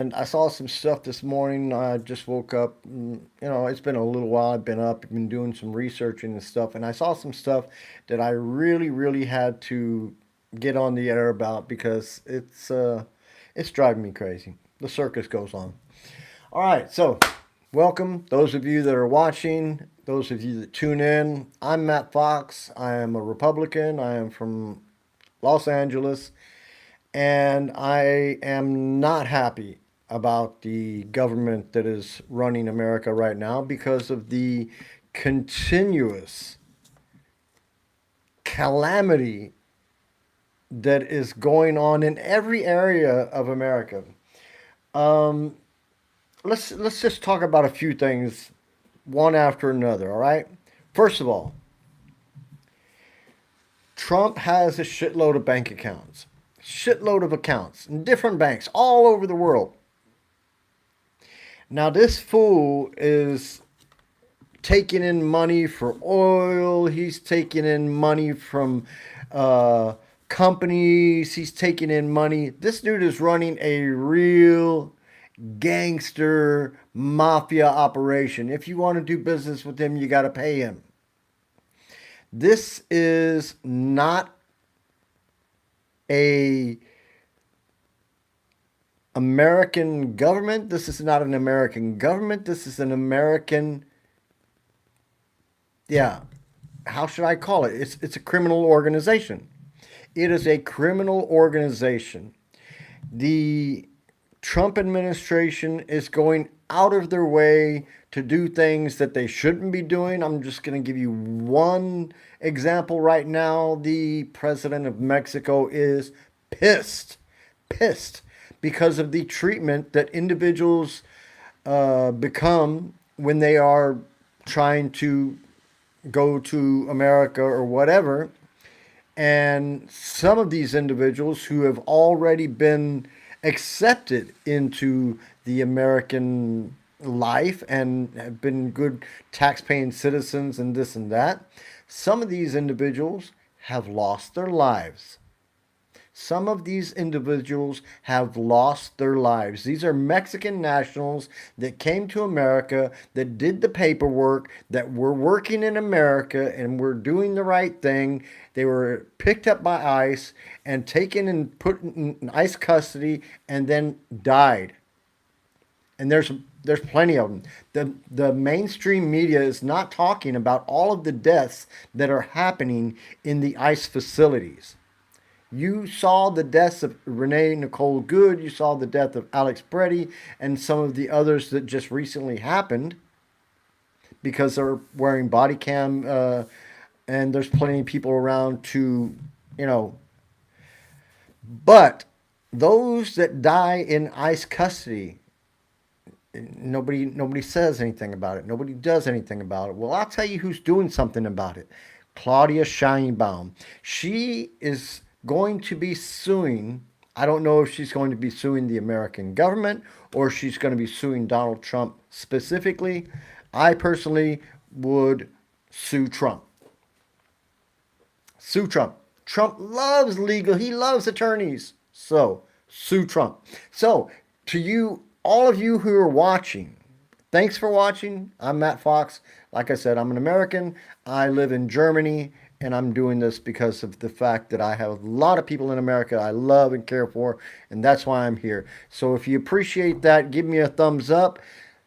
And I saw some stuff this morning. I just woke up. It's been a little while. I've been up, been doing some researching and stuff, and I saw some stuff that I really, really had to get on the air about because it's driving me crazy. The circus goes on. All right, so welcome those of you that are watching, those of you that tune in. I'm Matt Fox. I am a Republican. I am from Los Angeles, and I am not happy about the government that is running America right now because of the continuous calamity that is going on in every area of America. Um, let's just talk about a few things one after another, all right? First of all, Trump has a shitload of bank accounts. Shitload of accounts in different banks all over the world. Now this fool is taking in money for oil. He's taking in money from uh, companies. He's taking in money. This dude is running a real gangster mafia operation. If you want to do business with him, you got to pay him. This is not a American government. This is not an American government. This is an American, yeah, how should I call it? It's a criminal organization. It is a criminal organization. The Trump administration is going out of their way to do things that they shouldn't be doing. I'm just going to give you one example right now. The president of Mexico is pissed, pissed because of the treatment that individuals become when they are trying to go to America or whatever. And some of these individuals who have already been accepted into the American life and have been good tax-paying citizens and this and that, some of these individuals have lost their lives. Some of these individuals have lost their lives. These are Mexican nationals that came to America, that did the paperwork, that were working in America and were doing the right thing. They were picked up by ICE and taken and put in ICE custody and then died. And there's plenty of them. The mainstream media is not talking about all of the deaths that are happening in the ICE facilities. You saw the deaths of Renee Nicole Good. You saw the death of Alex Preddy and some of the others that just recently happened because they're wearing body cam. And there's plenty of people around to, you know. But those that die in ICE custody, nobody says anything about it. Nobody does anything about it. Well, I'll tell you who's doing something about it. Claudia Scheinbaum. She is going to be suing. I don't know if she's going to be suing the American government or she's going to be suing Donald Trump specifically. I personally would sue Trump. Sue Trump. Trump loves legal. He loves attorneys. So, sue Trump. So, to you, all of you who are watching, thanks for watching. I'm Matt Fox. Like I said, I'm an American. I live in Germany, and I'm doing this because of the fact that I have a lot of people in America I love and care for, and that's why I'm here. So if you appreciate that, give me a thumbs up.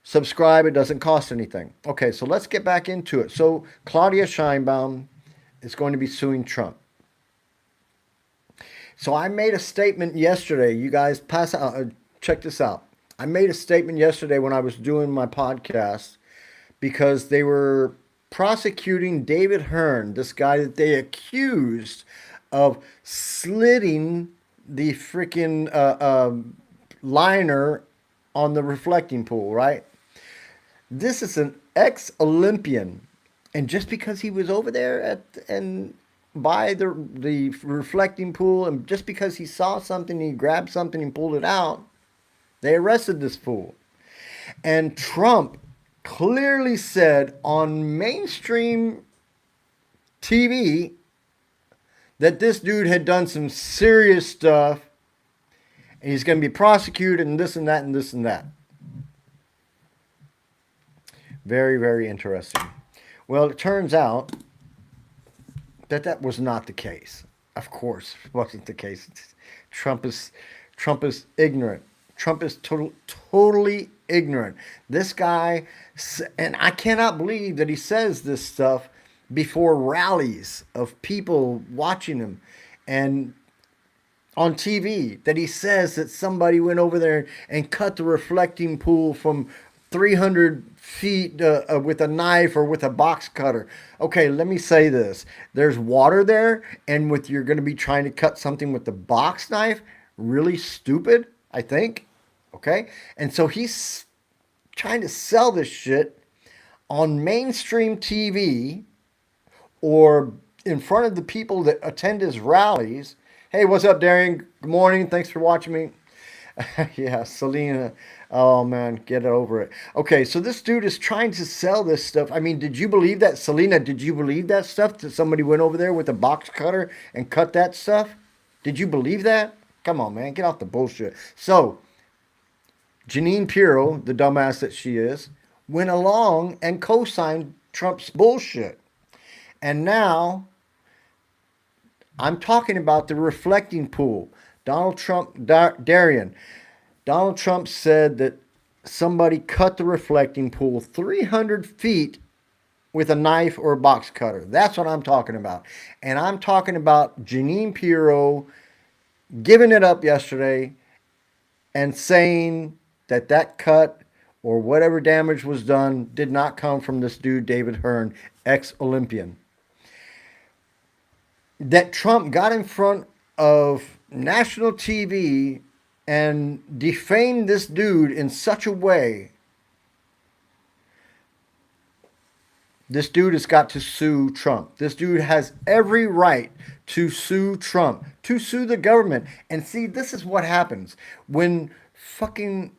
Subscribe. It doesn't cost anything. Okay, so let's get back into it. So Claudia Scheinbaum is going to be suing Trump. So I made a statement yesterday. You guys pass out. Check this out. I made a statement yesterday when I was doing my podcast because they were prosecuting David Hearn, this guy that they accused of slitting the freaking liner on the reflecting pool, right? This is an ex-Olympian, and just because he was over there at and by the reflecting pool, and just because he saw something, he grabbed something and pulled it out, they arrested this fool. And Trump clearly said on mainstream TV that this dude had done some serious stuff And he's going to be prosecuted and this and that and this and that. Very, very interesting. Well, it turns out that that was not the case. Of course, it wasn't the case. Trump is Trump is ignorant. Trump is totally ignorant. This guy, and I cannot believe that he says this stuff before rallies of people watching him, and on TV, that he says that somebody went over there and cut the reflecting pool from 300 feet with a knife or with a box cutter. Okay, let me say this. There's water there, and with you're going to be trying to cut something with the box knife, really stupid, I think. Okay? And so he's trying to sell this shit on mainstream TV or in front of the people that attend his rallies. Hey, what's up, Darian? Good morning. Thanks for watching me. Yeah, Selena. Oh, man, get over it. Okay, so this dude is trying to sell this stuff. I mean, did you believe that? Selena, did you believe that stuff? That somebody went over there with a box cutter and cut that stuff? Did you believe that? Come on, man, get off the bullshit. So, Jeanine Pirro, the dumbass that she is, went along and co-signed Trump's bullshit. And now, I'm talking about the reflecting pool. Donald Trump, Darian, Donald Trump said that somebody cut the reflecting pool 300 feet with a knife or a box cutter. That's what I'm talking about. And I'm talking about Jeanine Pirro giving it up yesterday and saying that that cut or whatever damage was done did not come from this dude, David Hearn, ex-Olympian. That Trump got in front of national TV and defamed this dude in such a way. This dude has got to sue Trump. This dude has every right to sue Trump, to sue the government. And see, this is what happens when fucking...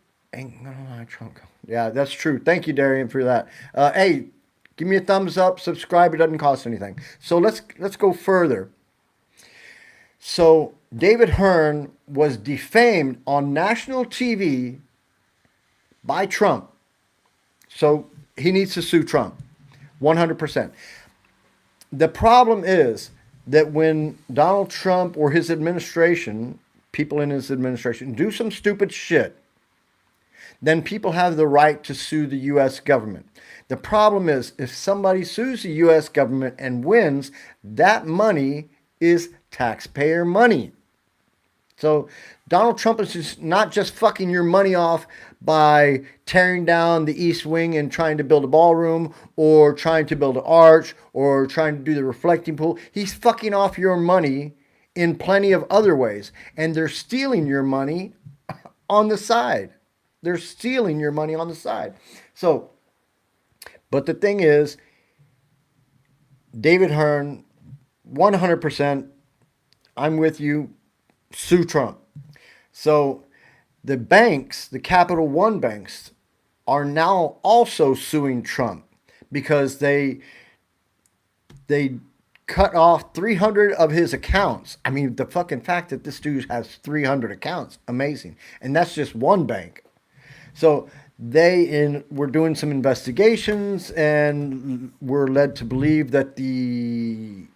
Trump. Yeah, that's true. Thank you, Darian, for that. Hey, give me a thumbs up, subscribe. It doesn't cost anything. So let's go further. So David Hearn was defamed on national TV by Trump. So he needs to sue Trump. 100%. The problem is that when Donald Trump or his administration, people in his administration, do some stupid shit, then people have the right to sue the U.S. government. The problem is if somebody sues the U.S. government and wins, that money is taxpayer money. So Donald Trump is just not just fucking your money off by tearing down the East Wing and trying to build a ballroom or trying to build an arch or trying to do the reflecting pool. He's fucking off your money in plenty of other ways. And they're stealing your money on the side. They're stealing your money on the side. So, but the thing is, David Hearn, 100%, I'm with you, sue Trump. So the banks, the Capital One banks, are now also suing Trump because they cut off 300 of his accounts. I mean, the fucking fact that this dude has 300 accounts, amazing. And that's just one bank. So they were doing some investigations and were led to believe that the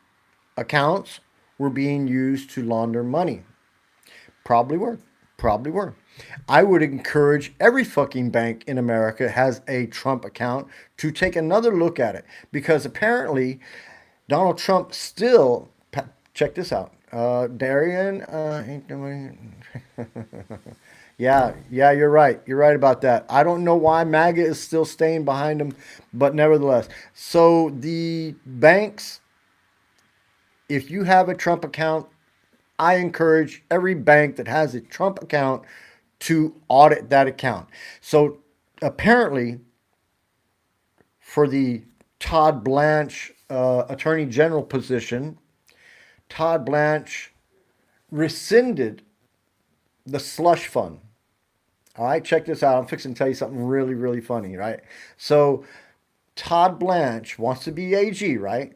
accounts were being used to launder money. Probably were. Probably were. I would encourage every fucking bank in America has a Trump account to take another look at it. Because apparently Donald Trump still, check this out. Darian, yeah, you're right. You're right about that. I don't know why MAGA is still staying behind him, but nevertheless. So the banks, if you have a Trump account, I encourage every bank that has a Trump account to audit that account. So apparently, for the Todd Blanche Attorney General position, Todd Blanche rescinded the slush fund. All right, check this out. I'm fixing to tell you something really, really funny, right? So Todd Blanche wants to be AG, right?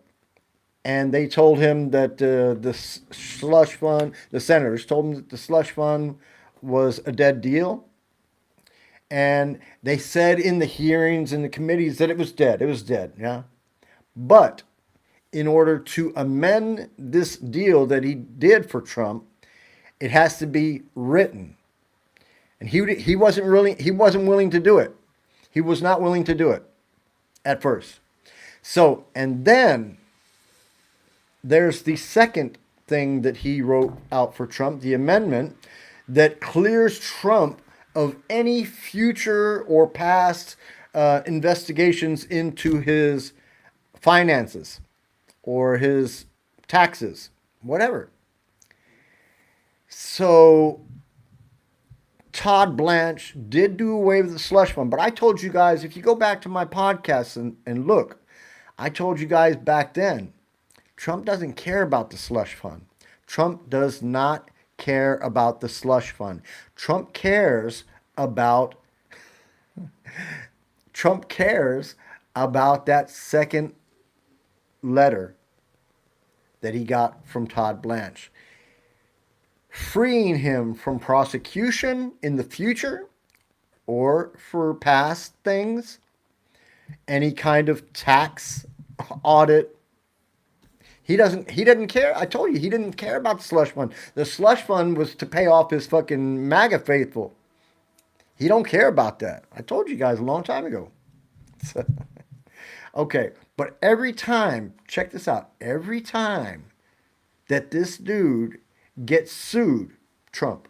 And they told him that the slush fund, the senators told him that the slush fund was a dead deal. And they said in the hearings and the committees that it was dead. It was dead, yeah. But in order to amend this deal that he did for Trump, it has to be written. And he wasn't willing to do it. He was not willing to do it at first. So, and then there's the second thing that he wrote out for Trump, the amendment that clears Trump of any future or past investigations into his finances or his taxes, whatever. So Todd Blanche did do away with the slush fund, but I told you guys, if you go back to my podcast and look, I told you guys back then, Trump doesn't care about the slush fund. Trump does not care about the slush fund. Trump cares about that second letter that he got from Todd Blanche, freeing him from prosecution in the future or for past things, any kind of tax audit. He didn't care. I told you, he didn't care about the slush fund. The slush fund was to pay off his fucking MAGA faithful. He don't care about that. I told you guys a long time ago. Okay, but every time, check this out, every time that this dude gets sued, Trump,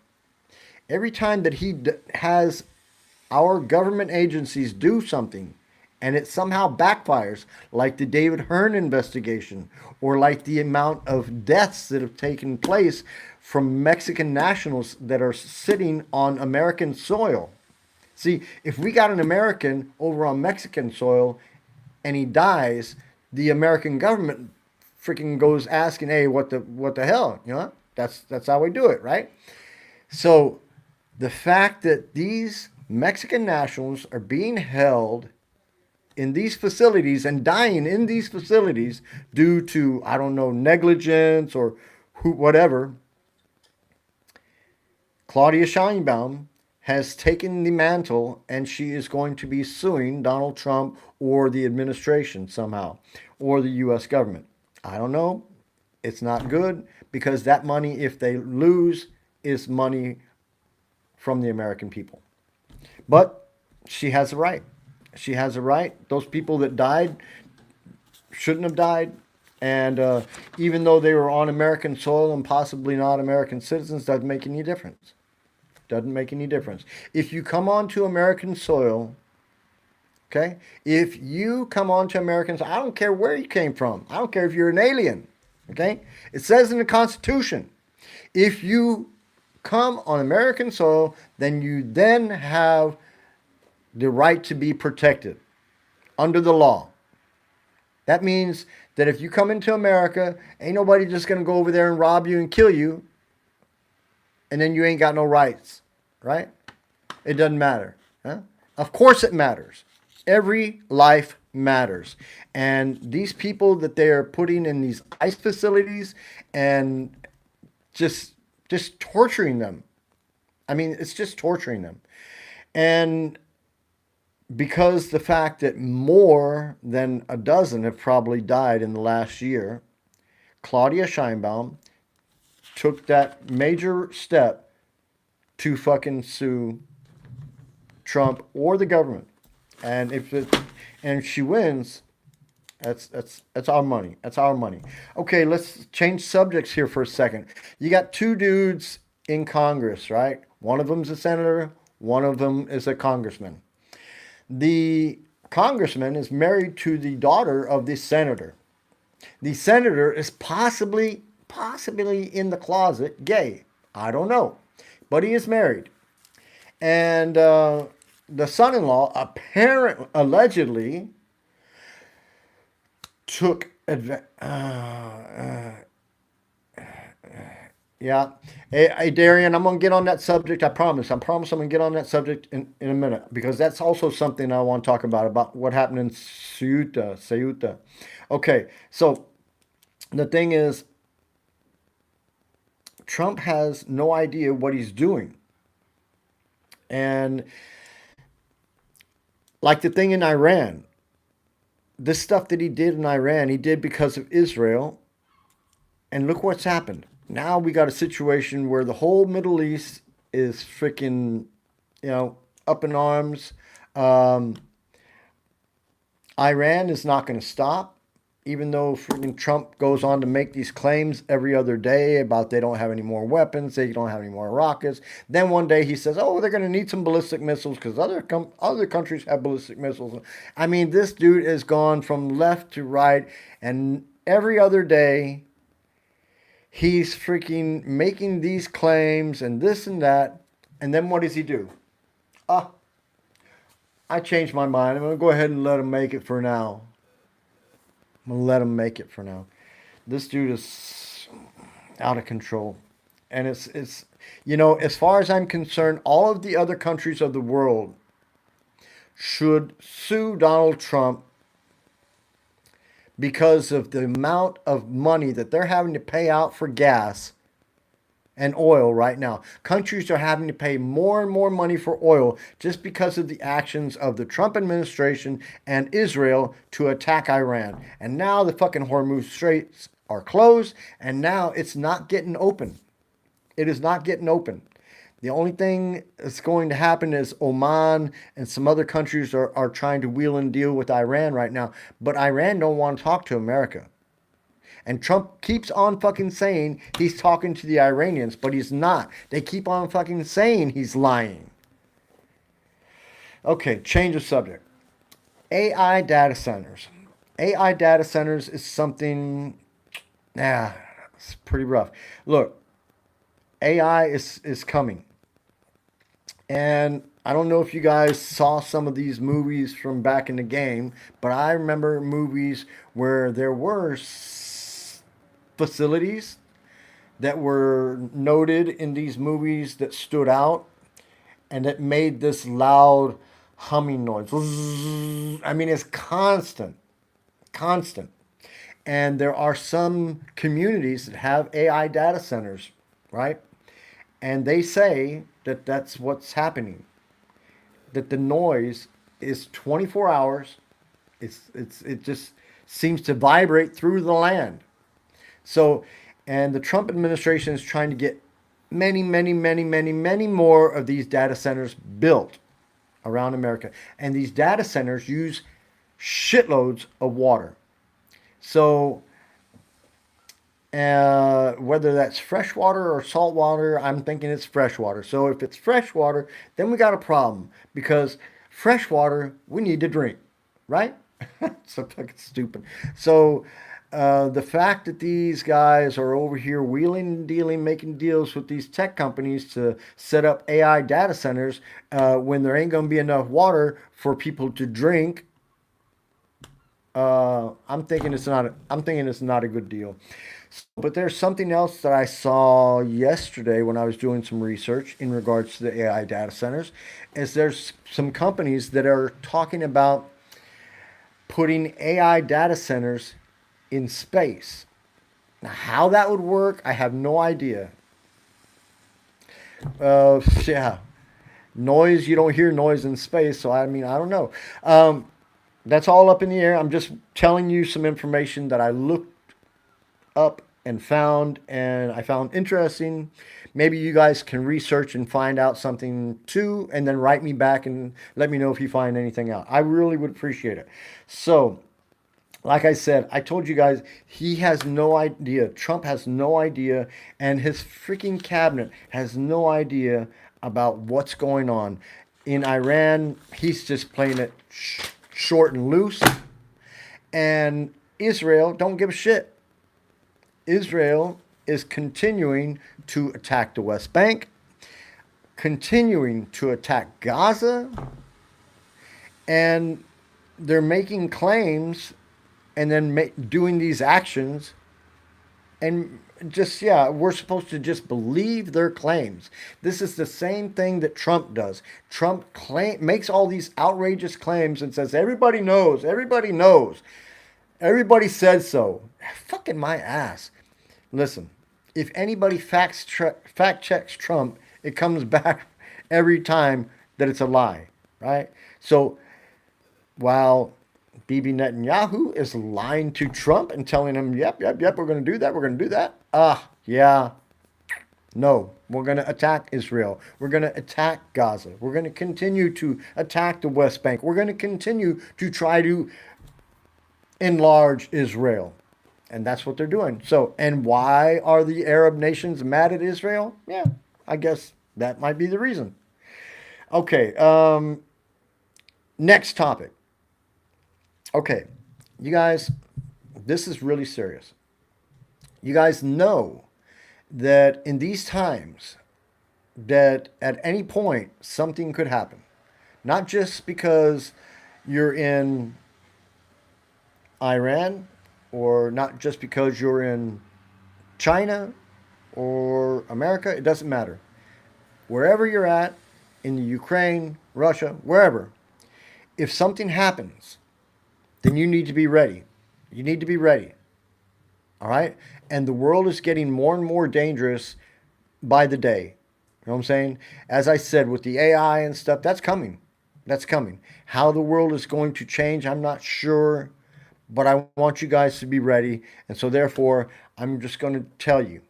every time that he has our government agencies do something and it somehow backfires, like the David Hearn investigation or like the amount of deaths that have taken place from Mexican nationals that are sitting on American soil. See, if we got an American over on Mexican soil and he dies, the American government freaking goes asking, "Hey, what the hell?" You know, that's how we do it, right? So the fact that these Mexican nationals are being held in these facilities and dying in these facilities due to, I don't know, negligence or whatever, Claudia Sheinbaum has taken the mantle and she is going to be suing Donald Trump or the administration somehow or the U.S. government. I don't know. It's not good because that money, if they lose, is money from the American people. But she has a right. She has a right. Those people that died shouldn't have died. And even though they were on American soil and possibly not American citizens, doesn't make any difference. Doesn't make any difference. If you come onto American soil, okay? If you come onto American soil, I don't care where you came from. I don't care if you're an alien, okay? It says in the Constitution, if you come on American soil, then you then have the right to be protected under the law. That means that if you come into America, ain't nobody just going to go over there and rob you and kill you, and then you ain't got no rights, right? It doesn't matter. Huh? Of course it matters. Every life matters. And these people that they are putting in these ICE facilities and just torturing them. I mean, it's just torturing them. And because the fact that more than a dozen have probably died in the last year, Claudia Sheinbaum took that major step to fucking sue Trump or the government. And if she wins, that's our money. That's our money. Okay, let's change subjects here for a second. You got two dudes in Congress, right? One of them's a senator, one of them is a congressman. The congressman is married to the daughter of the senator. The senator is possibly in the closet gay. I don't know. But he is married. And the son-in-law allegedly took advantage. Yeah. Hey, Darian, I'm going to get on that subject. I promise. I'm going to get on that subject in a minute because that's also something I want to talk about what happened in Ceuta. Okay, so the thing is, Trump has no idea what he's doing. And like the thing in Iran, this stuff that he did in Iran, he did because of Israel. And look what's happened. Now we got a situation where the whole Middle East is freaking, up in arms. Um, Iran is not going to stop, even though freaking Trump goes on to make these claims every other day about they don't have any more weapons, they don't have any more rockets. Then one day he says, "Oh, they're going to need some ballistic missiles because other countries have ballistic missiles." I mean, this dude has gone from left to right, and every other day he's freaking making these claims and this and that. And then what does he do? Ah, I changed my mind. I'm going to go ahead and let him make it for now. I'm going to let him make it for now. This dude is out of control. And as far as I'm concerned, all of the other countries of the world should sue Donald Trump because of the amount of money that they're having to pay out for gas and oil right now. Countries are having to pay more and more money for oil just because of the actions of the Trump administration and Israel to attack Iran. And now the fucking Hormuz Straits are closed, and now it's not getting open. It is not getting open. The only thing that's going to happen is Oman and some other countries are trying to wheel and deal with Iran right now. But Iran don't want to talk to America. And Trump keeps on fucking saying he's talking to the Iranians, but he's not. They keep on fucking saying he's lying. Okay, change of subject. AI data centers. AI data centers is something, it's pretty rough. Look, AI is coming. And I don't know if you guys saw some of these movies from back in the game, but I remember movies where there were facilities that were noted in these movies that stood out and that made this loud humming noise. I mean, it's constant, constant. And there are some communities that have AI data centers, right? And they say that that's what's happening. That the noise is 24 hours. It just seems to vibrate through the land. So, and the Trump administration is trying to get many, many, many, many, many more of these data centers built around America. And these data centers use shitloads of water. So, whether that's fresh water or salt water, I'm thinking it's fresh water. So if it's fresh water, then we got a problem because fresh water we need to drink, right? So fucking stupid. So the fact that these guys are over here wheeling and dealing, making deals with these tech companies to set up AI data centers when there ain't going to be enough water for people to drink, I'm thinking it's not. I'm thinking it's not a good deal. But there's something else that I saw yesterday when I was doing some research in regards to the AI data centers. Is there's some companies that are talking about putting AI data centers in space. Now, how that would work, I have no idea. Yeah, noise. You don't hear noise in space, so I mean, I don't know. That's all up in the air. I'm just telling you some information that I looked up and I found interesting. Maybe you guys can research and find out something too, and then write me back and let me know if you find anything out. I really would appreciate it. So, like I said, I told you guys, he has no idea. Trump has no idea, and his freaking cabinet has no idea about what's going on. In Iran, he's just playing it short and loose. And Israel don't give a shit. Israel is continuing to attack the West Bank, continuing to attack Gaza, and they're making claims and then doing these actions. And just, yeah, we're supposed to just believe their claims. This is the same thing that Trump does. Trump makes all these outrageous claims and says, everybody knows, everybody knows. Everybody said so. Fucking my ass. Listen, if anybody fact checks Trump, it comes back every time that it's a lie, right? So while Bibi Netanyahu is lying to Trump and telling him, yep, we're going to do that, we're going to do that. Yeah, no, we're going to attack Israel. We're going to attack Gaza. We're going to continue to attack the West Bank. We're going to continue to try to enlarge Israel. And that's what they're doing. So, and why are the Arab nations mad at Israel? Yeah, I guess that might be the reason. Okay, next topic. Okay, you guys, this is really serious. You guys know that in these times, that at any point something could happen. Not just because you're in Iran, or not just because you're in China or America, it doesn't matter. Wherever you're at, in the Ukraine, Russia, wherever, if something happens, then you need to be ready. You need to be ready. All right? And the world is getting more and more dangerous by the day. You know what I'm saying? As I said, with the AI and stuff, that's coming. That's coming. How the world is going to change, I'm not sure, but I want you guys to be ready. And so therefore, I'm just going to tell you.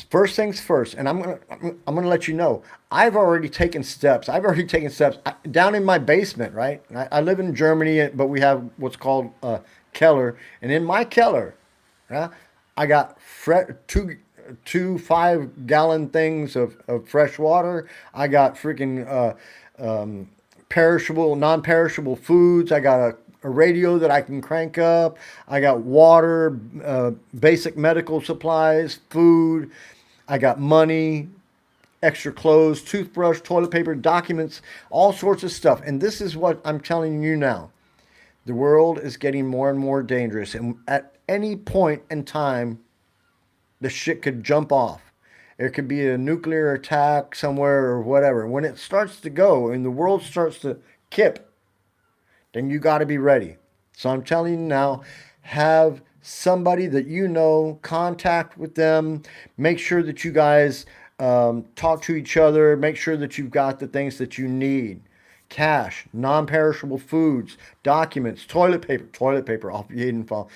First things first, and I'm gonna let you know. I've already taken steps. Down in my basement. Right, I live in Germany, but we have what's called a Keller, and in my Keller, yeah, I got two 5 gallon things of fresh water. I got freaking perishable, non-perishable foods. I got a radio that I can crank up. I got water, basic medical supplies, food. I got money, extra clothes, toothbrush, toilet paper, documents, all sorts of stuff. And this is what I'm telling you now. The world is getting more and more dangerous. And at any point in time, the shit could jump off. There could be a nuclear attack somewhere or whatever. When it starts to go and the world starts to kip, then you got to be ready. So I'm telling you now, have somebody that you know, contact with them, make sure that you guys talk to each other, make sure that you've got the things that you need. Cash, non-perishable foods, documents, toilet paper, off you didn't fall,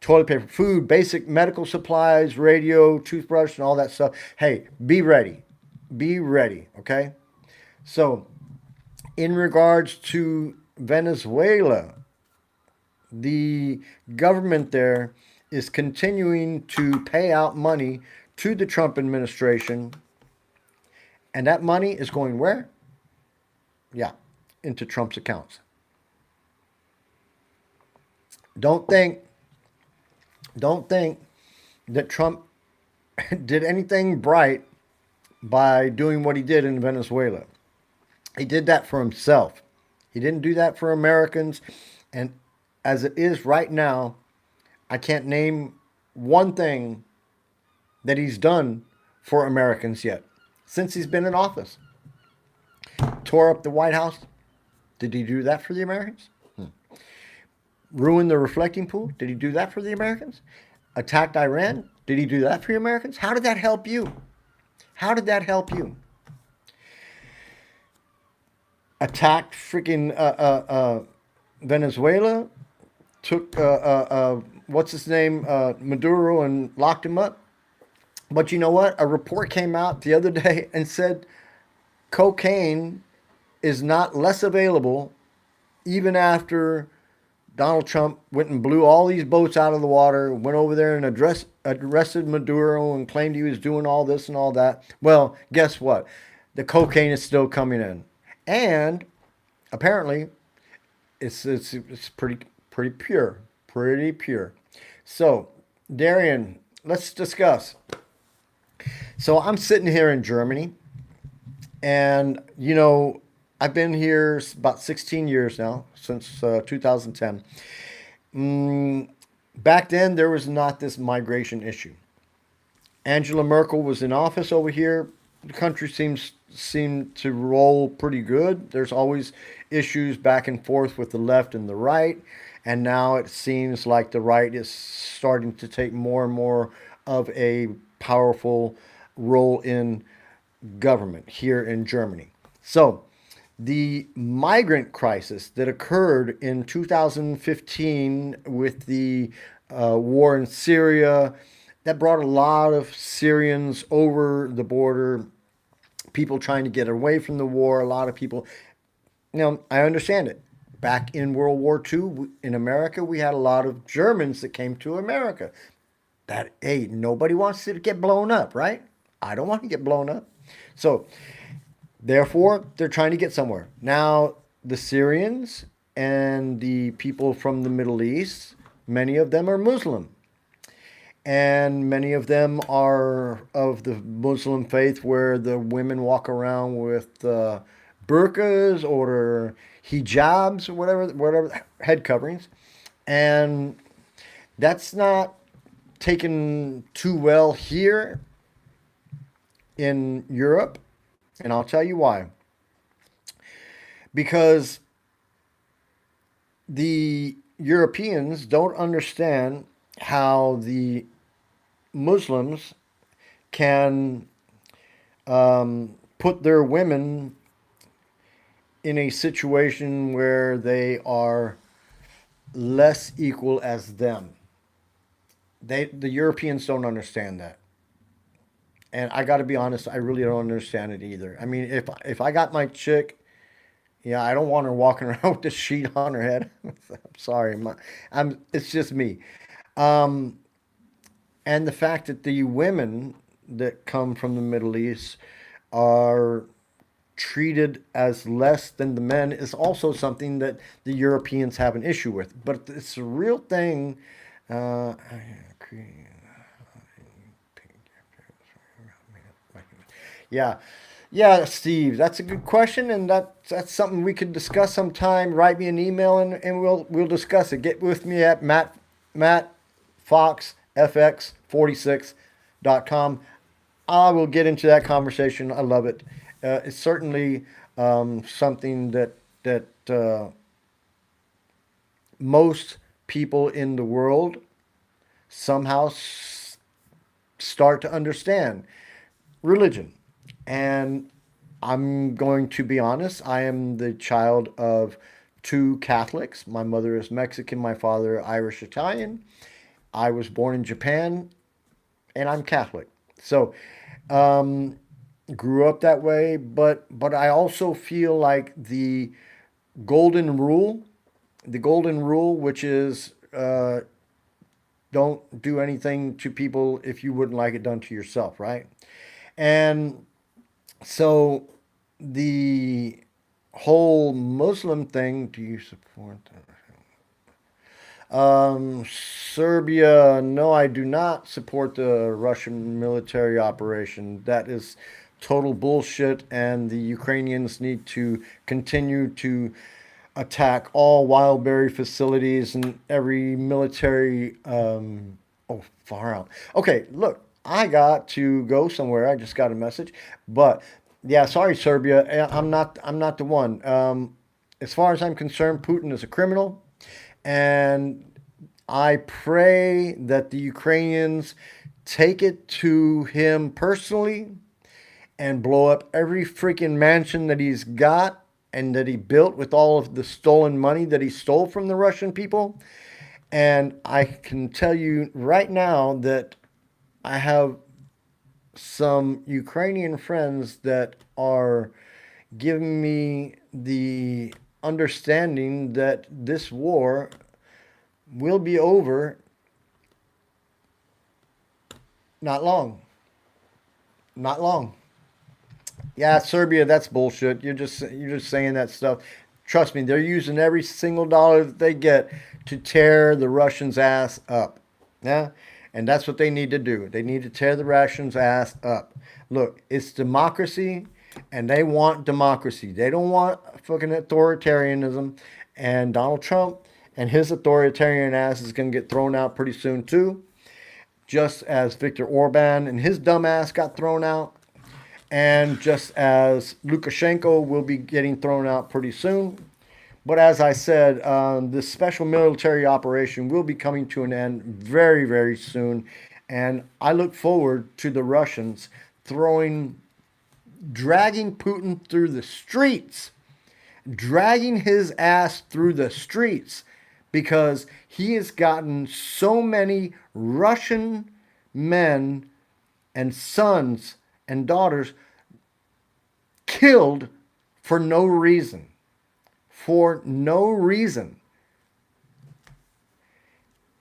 toilet paper, food, basic medical supplies, radio, toothbrush, and all that stuff. Hey, be ready. Be ready, okay? So, in regards to Venezuela, the government there is continuing to pay out money to the Trump administration, and that money is going where? Yeah, into Trump's accounts. Don't think that Trump did anything bright by doing what he did in Venezuela. He did that for himself. He didn't do that for Americans. And as it is right now, I can't name one thing that he's done for Americans yet since he's been in office. Tore up the White House. Did he do that for the Americans? Ruined the reflecting pool. Did he do that for the Americans? Attacked Iran. Did he do that for the Americans? How did that help you? How did that help you? Attacked freaking Venezuela. Took what's his name, Maduro, and locked him up. But you know what? A report came out the other day and said cocaine is not less available even after Donald Trump went and blew all these boats out of the water, went over there and arrested Maduro and claimed he was doing all this and all that. Well, guess what? The cocaine is still coming in. And apparently it's pretty pure. Pretty pure. So, Darian, let's discuss. So I'm sitting here in Germany, and you know, I've been here about 16 years now, since 2010. Back then, there was not this migration issue. Angela Merkel was in office over here. The country seemed to roll pretty good. There's always issues back and forth with the left and the right, and now it seems like the right is starting to take more and more of a powerful role in government here in Germany. So, the migrant crisis that occurred in 2015 with the war in Syria, that brought a lot of Syrians over the border, people trying to get away from the war, a lot of people. I understand it. Back in World War II in America, we had a lot of Germans that came to America. That, hey, nobody wants to get blown up, right? I don't want to get blown up. So, therefore, they're trying to get somewhere. Now, the Syrians and the people from the Middle East, many of them are Muslim. And many of them are of the Muslim faith where the women walk around with burqas or hijabs or whatever head coverings. And that's not taken too well here in Europe. And I'll tell you why. Because the Europeans don't understand how the Muslims can put their women in a situation where they are less equal as them. The Europeans don't understand that. And I got to be honest, I really don't understand it either. I mean, if I got my chick, yeah, I don't want her walking around with the sheet on her head. I'm sorry, it's just me. Um, and the fact that the women that come from the Middle East are treated as less than the men is also something that the Europeans have an issue with. But it's a real thing. Uh, yeah, yeah, Steve, that's a good question, and that's something we could discuss sometime. Write me an email, and we'll discuss it. Get with me at Matt Fox FX 46.com. I will get into that conversation. I love it. It's certainly something that most people in the world somehow start to understand religion. And I'm going to be honest, I am the child of two Catholics. My mother is Mexican, my father Irish Italian. I was born in Japan, and I'm Catholic. So, um, grew up that way, but I also feel like golden rule, the golden rule, which is don't do anything to people if you wouldn't like it done to yourself, right? And so the whole Muslim thing, do you support that? Serbia, no, I do not support the Russian military operation. That is total bullshit, and the Ukrainians need to continue to attack all wildberry facilities and every military. Oh, far out. Okay, look, I got to go somewhere. I just got a message, but yeah, sorry, Serbia. I'm not. I'm not the one. As far as I'm concerned, Putin is a criminal, and I pray that the Ukrainians take it to him personally and blow up every freaking mansion that he's got and that he built with all of the stolen money that he stole from the Russian people. And I can tell you right now that I have some Ukrainian friends that are giving me the understanding that this war will be over not long. Not long. Yeah, Serbia, that's bullshit. You're just saying that stuff. Trust me, they're using every single dollar that they get to tear the Russians' ass up. Yeah? And that's what they need to do. They need to tear the Russians' ass up. Look, it's democracy, and they want democracy. They don't want fucking authoritarianism. And Donald Trump and his authoritarian ass is going to get thrown out pretty soon, too. Just as Viktor Orban and his dumb ass got thrown out. And just as Lukashenko will be getting thrown out pretty soon. But as I said, this special military operation will be coming to an end very, very soon. And I look forward to the Russians throwing dragging Putin through the streets, dragging his ass through the streets because he has gotten so many Russian men and sons and daughters killed for no reason. For no reason.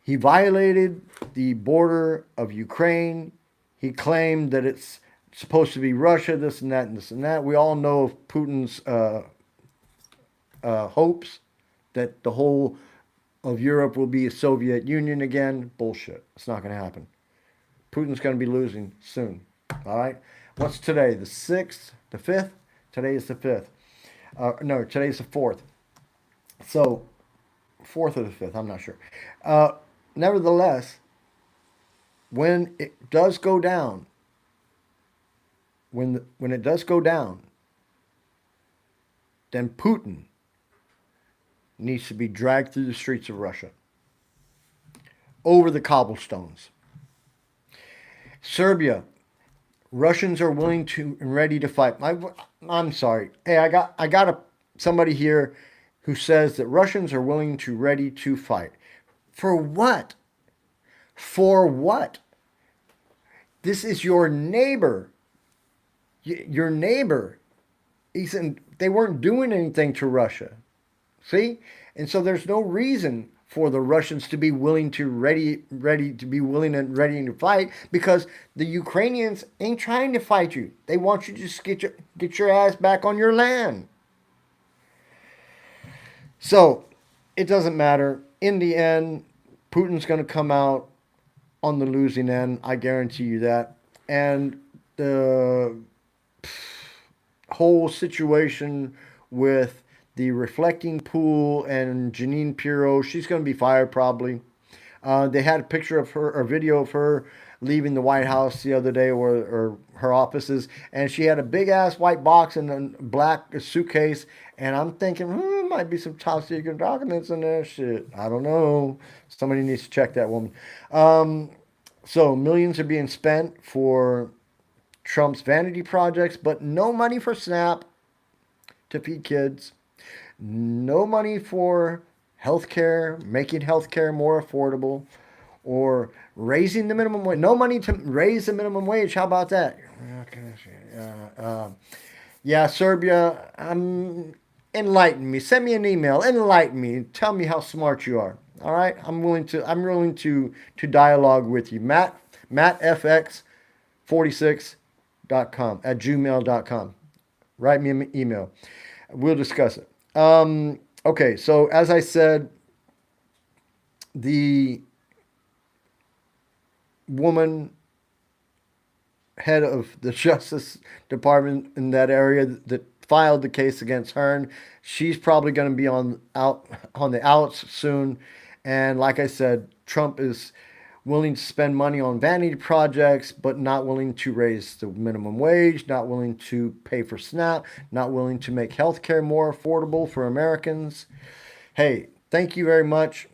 He violated the border of Ukraine. He claimed that it's supposed to be Russia, this and that, and this and that. We all know of Putin's hopes that the whole of Europe will be a Soviet Union again. Bullshit. It's not going to happen. Putin's going to be losing soon. All right? What's today? The 6th? The 5th? Today is the 5th. No, today's the 4th. So, 4th or the 5th, I'm not sure. Nevertheless, when it does go down, when it does go down, then Putin needs to be dragged through the streets of Russia, over the cobblestones. Serbia, Russians are willing to and ready to fight. I'm sorry. Hey, I got somebody here who says that Russians are willing to ready to fight. For what? For what? This is your neighbor. Your neighbor. They weren't doing anything to Russia. See? And so there's no reason for the Russians to be willing to ready to be willing and ready to fight, because the Ukrainians ain't trying to fight you. They want you to just get your ass back on your land. So it doesn't matter. In the end, Putin's going to come out on the losing end. I guarantee you that. And the whole situation with the reflecting pool and Janine Pirro, she's going to be fired probably. They had a picture of her, or video of her leaving the White House the other day, or her offices, and she had a big ass white box and a black suitcase. And I'm thinking, might be some top secret documents in there. Shit, I don't know. Somebody needs to check that woman. So millions are being spent for Trump's vanity projects, but no money for SNAP to feed kids. No money for healthcare, making healthcare more affordable, or raising the minimum wage. No money to raise the minimum wage. How about that? Yeah, Serbia, enlighten me. Send me an email. Enlighten me. Tell me how smart you are. All right? I'm willing to dialogue with you. mattfx46.com at gmail.com. Write me an email. We'll discuss it. Okay, so as I said, the woman head of the Justice Department in that area that filed the case against Hearn, she's probably going to be on the outs soon. And like I said, Trump is willing to spend money on vanity projects, but not willing to raise the minimum wage, not willing to pay for SNAP, not willing to make healthcare more affordable for Americans. Hey, thank you very much.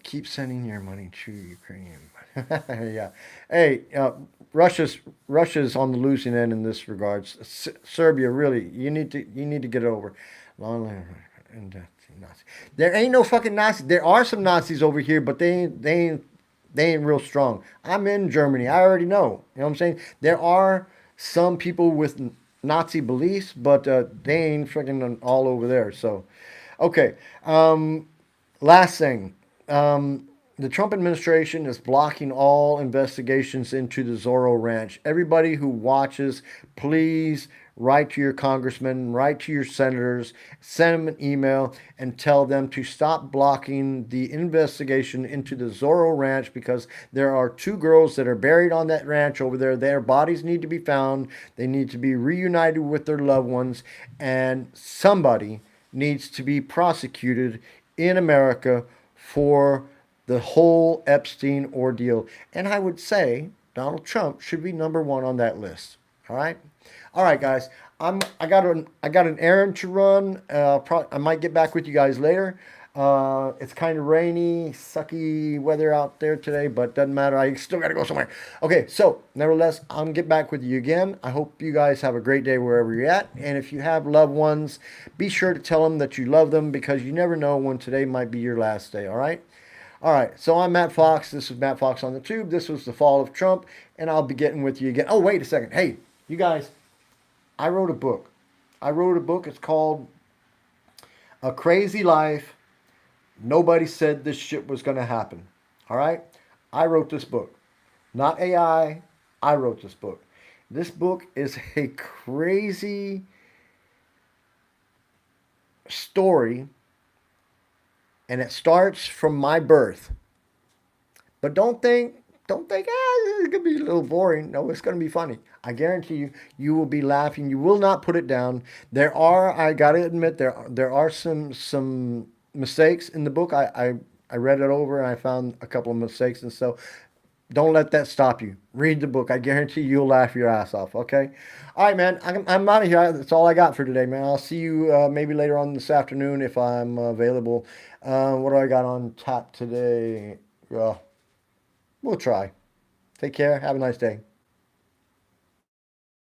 Keep sending your money to Ukraine. Yeah. Hey, Russia's on the losing end in this regards. Serbia, really, you need to get it over. Long live Nazis. There ain't no fucking Nazis. There are some Nazis over here, but they ain't real strong. I'm in Germany. I already know. You know what I'm saying? There are some people with Nazi beliefs, but they ain't freaking all over there. So, okay. Last thing. The Trump administration is blocking all investigations into the Zorro Ranch. Everybody who watches, please write to your congressman, write to your senators, send them an email and tell them to stop blocking the investigation into the Zorro Ranch, because there are 2 girls that are buried on that ranch over there. Their bodies need to be found. They need to be reunited with their loved ones, and somebody needs to be prosecuted in America for the whole Epstein ordeal. And I would say Donald Trump should be number 1 on that list. All right? All right, guys. I got an errand to run. I might get back with you guys later. It's kind of rainy, sucky weather out there today, but doesn't matter. I still got to go somewhere. Okay, so nevertheless, I'm get back with you again. I hope you guys have a great day wherever you're at. And if you have loved ones, be sure to tell them that you love them because you never know when today might be your last day. All right? All right. So I'm Matt Fox. This is Matt Fox on the Tube. This was the fall of Trump, and I'll be getting with you again. Oh, wait a second. Hey, you guys, I wrote a book. I wrote a book. It's called A Crazy Life. Nobody said this shit was going to happen. All right? I wrote this book. Not AI. I wrote this book. This book is a crazy story, and it starts from my birth. But don't think, this is gonna be a little boring. No, it's gonna be funny. I guarantee you, you will be laughing. You will not put it down. I gotta admit, there are some mistakes in the book. I read it over and I found a couple of mistakes, and so don't let that stop you. Read the book. I guarantee you'll laugh your ass off. Okay. All right, man. I'm out of here. That's all I got for today, man. I'll see you maybe later on this afternoon if I'm available. What do I got on tap today? We'll try. Take care. Have a nice day.